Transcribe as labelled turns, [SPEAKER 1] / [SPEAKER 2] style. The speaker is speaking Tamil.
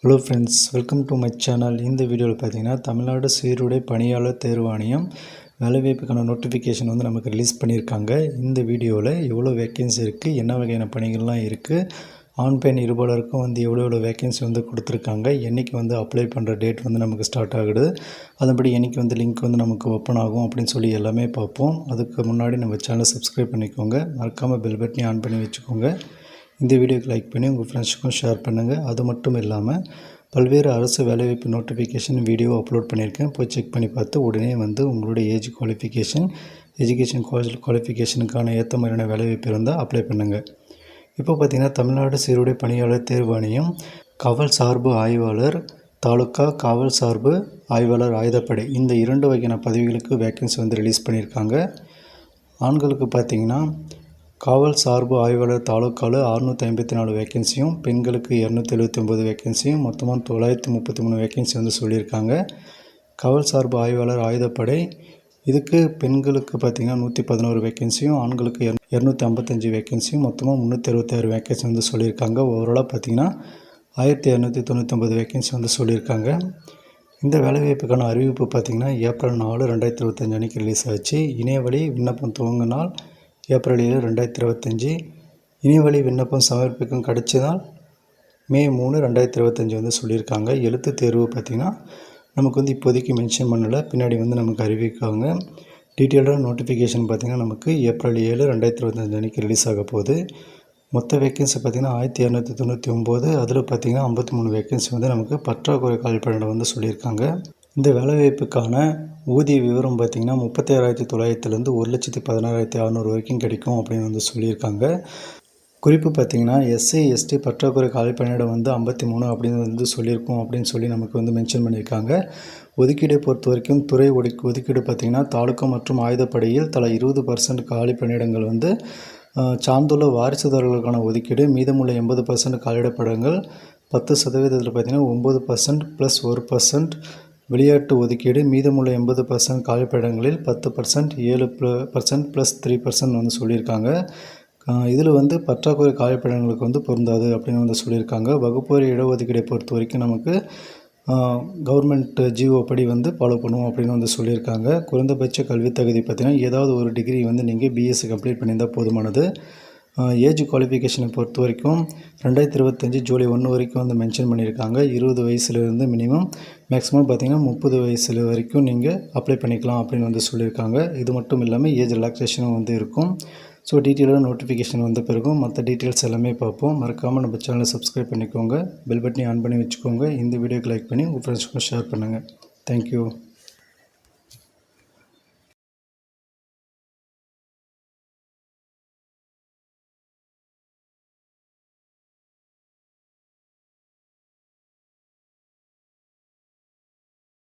[SPEAKER 1] Hello friends, welcome to my channel. இந்த வீடியோவில் பார்த்தீங்கன்னா தமிழ்நாடு சீருடை பணியாளர் தேர்வாணையம் வேலைவாய்ப்புக்கான நோட்டிஃபிகேஷன் வந்து நமக்கு ரிலீஸ் பண்ணியிருக்காங்க. இந்த வீடியோவில் எவ்வளோ வேக்கன்சி இருக்குது, என்ன வகையான பணிகள்லாம் இருக்குது, ஆண் பெண் இருபாலருக்கும் வந்து எவ்வளோ வேக்கன்சி வந்து கொடுத்துருக்காங்க, என்றைக்கு வந்து அப்ளை பண்ணுற டேட் வந்து நமக்கு ஸ்டார்ட் ஆகுது, அதன்படி என்றைக்கு வந்து லிங்க் வந்து நமக்கு ஓப்பன் ஆகும் அப்படின்னு சொல்லி எல்லாமே பார்ப்போம். அதுக்கு முன்னாடி நம்ம சேனலை சப்ஸ்கிரைப் பண்ணிக்கோங்க, மறக்காமல் பெல் பட்டனையும் ஆன் பண்ணி வச்சுக்கோங்க. இந்த வீடியோக்கு லைக் பண்ணி உங்கள் ஃப்ரெண்ட்ஸுக்கும் ஷேர் பண்ணுங்கள். அது மட்டும் இல்லாமல் பல்வேறு அரசு வேலைவாய்ப்பு நோட்டிஃபிகேஷன் வீடியோ அப்லோட் பண்ணியிருக்கேன். போய் செக் பண்ணி பார்த்து உடனே வந்து உங்களுடைய ஏஜ் குவாலிஃபிகேஷன், எஜுகேஷன் குவாலிஃபிகேஷனுக்கான ஏற்ற மாதிரியான வேலைவாய்ப்பு இருந்தால் அப்ளை பண்ணுங்கள். இப்போ பார்த்திங்கன்னா தமிழ்நாடு சீருடை பணியாளர் தேர்வாணையம் காவல் சார்பு ஆய்வாளர், தாலுக்கா காவல் சார்பு ஆய்வாளர் ஆயுதப்படை, இந்த 2 வகையான பதவிகளுக்கு வேக்கன்சி வந்து ரிலீஸ் பண்ணியிருக்காங்க. ஆண்களுக்கு பார்த்திங்கன்னா காவல் சார்பு ஆய்வாளர் தாலுக்காவில் 654 வேக்கன்சியும், பெண்களுக்கு 279 வேக்கன்சியும், மொத்தமாக 933 வேக்கன்சி வந்து சொல்லியிருக்காங்க. காவல் சார்பு ஆய்வாளர் ஆயுதப்படை இதுக்கு பெண்களுக்கு பார்த்திங்கன்னா 111 வேக்கன்சியும், ஆண்களுக்கு 255 வேக்கன்சியும், மொத்தமாக 366 வேக்கன்சி வந்து சொல்லியிருக்காங்க. ஓவராலாக பார்த்திங்கன்னா 1299 வேக்கன்சி வந்து சொல்லியிருக்காங்க. இந்த வேலைவாய்ப்புக்கான அறிவிப்பு பார்த்திங்கன்னா ஏப்ரல் 4, 2025 அன்றைக்கி ரிலீஸ் ஆச்சு. இணையவழி விண்ணப்பம் துவங்க நாள் ஏப்ரல் 7, 2025. இணையவழி விண்ணப்பம் சமர்ப்பிக்கும் கடைசி நாள் மே 3, 2025 வந்து சொல்லியிருக்காங்க. எழுத்து தேர்வு பார்த்திங்கன்னா நமக்கு வந்து இப்போதைக்கு மென்ஷன் பண்ணலை, பின்னாடி வந்து நமக்கு அறிவிக்காங்க. டீட்டெயில்டாக நோட்டிஃபிகேஷன் பார்த்திங்கன்னா நமக்கு ஏப்ரல் 7, 2025 அன்றைக்கி ரிலீஸ் ஆக போகுது. மொத்த வேக்கன்சி பார்த்திங்கன்னா 1299. அதில் பார்த்திங்கன்னா 53 வேக்கன்சி வந்து நமக்கு பற்றாக்குறை காலிப்பணியிடம் வந்து சொல்லியிருக்காங்க. இந்த வேலைவாய்ப்புக்கான ஊதிய விவரம் பார்த்திங்கன்னா 36,900லேருந்து 1,16,600 வரைக்கும் கிடைக்கும் அப்படின்னு வந்து சொல்லியிருக்காங்க. குறிப்பு பார்த்திங்கன்னா எஸ்சி எஸ்டி பற்றாக்குறை காலிப்பணியிடம் வந்து 53 அப்படின்னு வந்து சொல்லியிருக்கோம் அப்படின்னு சொல்லி நமக்கு வந்து மென்ஷன் பண்ணியிருக்காங்க. ஒதுக்கீடை பொறுத்த வரைக்கும் துறை ஒதுக்கீடு பார்த்திங்கன்னா தாலுக்கா மற்றும் ஆயுதப்படையில் தலா 20% காலி பணியிடங்கள் வந்து சார்ந்துள்ள வாரிசுதாரர்களுக்கான ஒதுக்கீடு, மீதமுள்ள 80% காலியிடப்படங்கள் 10% பார்த்திங்கன்னா 9% + 1% விளையாட்டு ஒதுக்கீடு, மீதமுள்ள 80% காலிப்படங்களில் 10%, 7% + 3% வந்து சொல்லியிருக்காங்க. இதில் வந்து பற்றாக்குறை காலிப்படங்களுக்கு வந்து பொருந்தாது அப்படின்னு வந்து சொல்லியிருக்காங்க. வகுப்பறை இடஒதுக்கீடை பொறுத்த வரைக்கும் நமக்கு கவர்மெண்ட் ஜிஓ படி வந்து ஃபாலோ பண்ணுவோம் அப்படின்னு வந்து சொல்லியிருக்காங்க. குறைந்தபட்ச கல்வி தகுதி பார்த்திங்கன்னா ஏதாவது ஒரு டிகிரி வந்து நீங்கள் பிஎஸ்சி கம்ப்ளீட் பண்ணியிருந்தால் போதுமானது. ஏஜ் குவாலிஃபிகேஷனை பொறுத்த வரைக்கும் 2025 ஜூலை 1 வரைக்கும் வந்து மென்ஷன் பண்ணியிருக்காங்க. 20 வயசுலேருந்து மினிமம் மேக்ஸிமம் பார்த்திங்கன்னா 30 வயசு வரைக்கும் நீங்கள் அப்ளை பண்ணிக்கலாம் அப்படின்னு வந்து சொல்லியிருக்காங்க. இது மட்டும் இல்லாமல் ஏஜ் ரிலாக்ஸேஷனும் வந்து இருக்கும். ஸோ டீட்டெயிலாக நோட்டிஃபிகேஷன் வந்த பிறகும் மற்ற டீட்டெயில்ஸ் எல்லாமே பார்ப்போம். மறக்காமல் நம்ம சேனலை சப்ஸ்கிரைப் பண்ணிக்கோங்க, பெல் பட்டனை ஆன் பண்ணி வச்சுக்கோங்க. இந்த வீடியோக்கு லைக் பண்ணி உங்கள் ஃப்ரெண்ட்ஸுக்கும் ஷேர் பண்ணுங்கள். தேங்க்யூ.